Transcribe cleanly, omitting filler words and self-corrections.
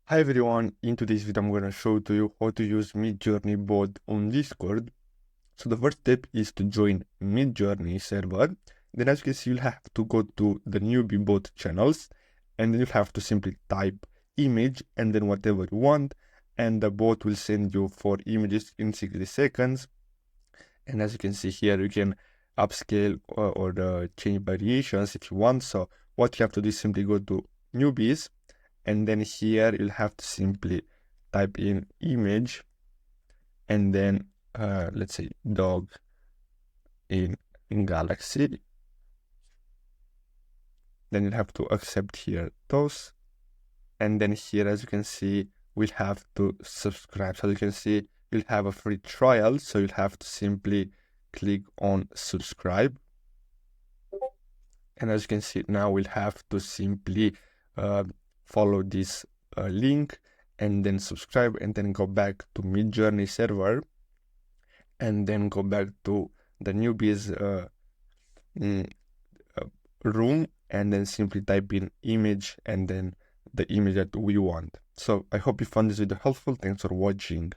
Hi everyone, in today's video I'm going to show to you how to use Midjourney bot on Discord. So the first step is to join Midjourney server. Then as you can see, you'll have to go to the newbie bot channels, and then you'll have to simply type image and then whatever you want, and the bot will send you 4 images in 60 seconds. And as you can see here, you can upscale or change variations if you want. So what you have to do is simply go to newbies, and then here you'll have to simply type in image and then let's say dog in galaxy. Then you'll have to accept here those, and then here as you can see we'll have to subscribe. So as you can see you'll have a free trial, so you'll have to simply click on subscribe. And as you can see now we'll have to simply follow this link and then subscribe, and then go back to Midjourney server, and then go back to the newbies room, and then simply type in image and then the image that we want. So I hope you found this video helpful. Thanks for watching.